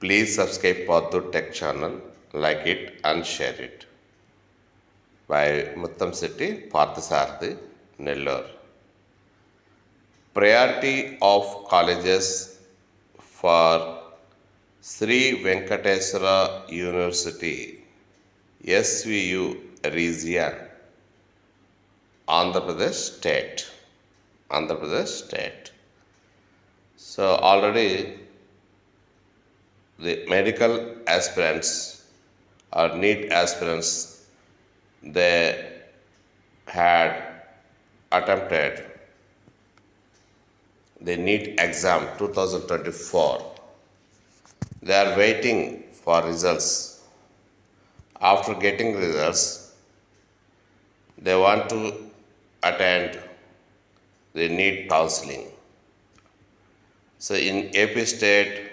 Please subscribe Paddu Tech channel, like it and share it. By Muttamsetti Parthasarathi, Nellore. Priority of colleges for Sri Venkateswara University, SVU region, Andhra Pradesh state. Andhra Pradesh state. So already the medical aspirants or NEET aspirants, they had attempted the NEET exam 2024. They are waiting for results. After getting results, they want to attend the NEET counseling. So in AP state,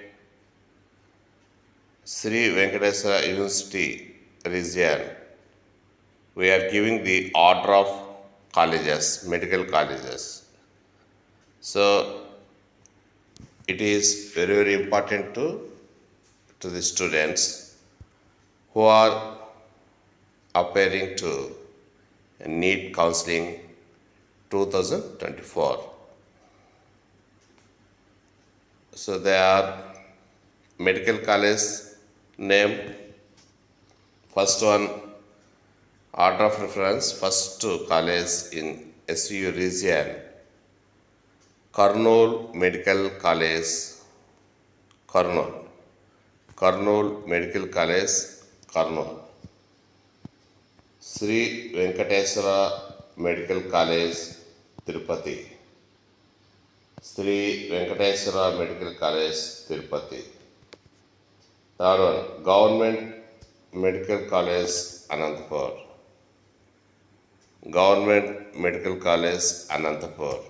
Sri Venkateswara University region, we are giving the order of colleges, medical colleges. So it is very, very important to the students who are appearing to NEET counseling 2024. So there are medical college name. First one, order of reference, first college in SVU region, Kurnool Medical College, Kurnool. Kurnool Medical College, Kurnool. Sri Venkateswara Medical College, Tirupati. Sri Venkateswara Medical College, Tirupati. Third one, Government Medical College, Anantapur. Government Medical College, Anantapur.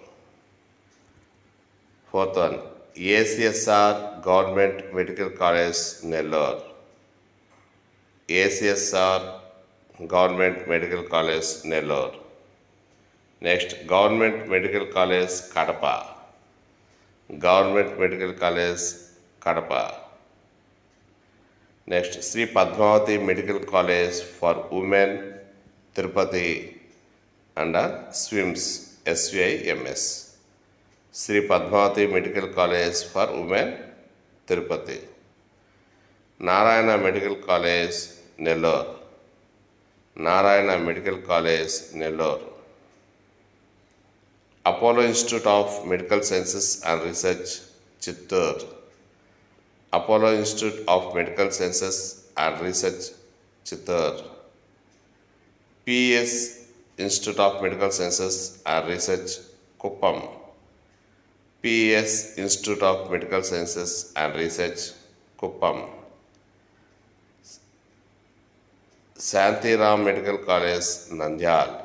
Fourth one, ACSR Government Medical College, Nellore. ACSR Government Medical College, Nellore. Next, Government Medical College, Kadapa. Government Medical College, Kadapa. Next, Sri Padmavati Medical College for Women, Tirupati, under SWIMS, SVIMS. Sri Padmavati Medical College for Women, Tirupati. Narayana Medical College, Nellore. Narayana Medical College, Nellore. Apollo Institute of Medical Sciences and Research, Chittoor. Apollo Institute of Medical Sciences and Research, Chittoor. PES Institute of Medical Sciences and Research, Kuppam. PES Institute of Medical Sciences and Research, Kuppam. Shantiram Medical College, Nandyal.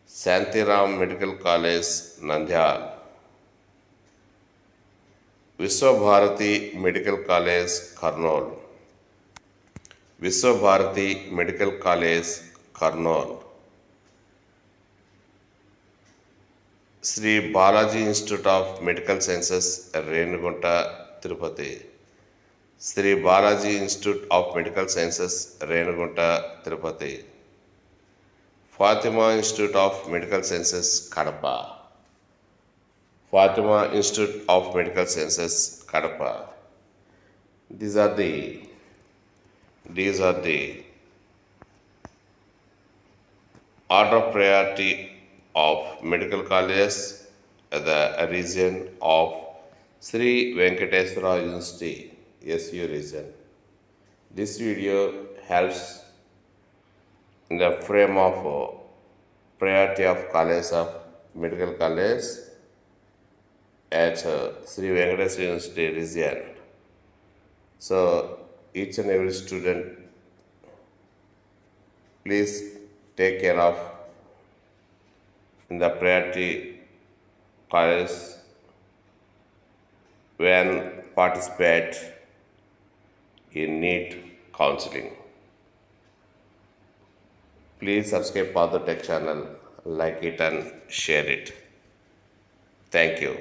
Shantiram Medical College, Nandyal. Vishwabharati Medical College, Kurnool. Vishwabharati Medical College, Kurnool. Sri Balaji Institute of Medical Sciences, Renugunta, Tirupati. Sri Balaji Institute of Medical Sciences, Renugunta, Tirupati. Fatima Institute of Medical Sciences, Kadapa. Fatima Institute of Medical Sciences, Kadapa. These are the order of priority of medical colleges at the region of Sri Venkateswara University, SU region. This video helps in the frame of priority of college of medical college at Sri Venkateswara University region. So each and every student, please take care of in the priority college when participate in NEET counseling. Please subscribe Paddu Tech channel, like it and share it. Thank you.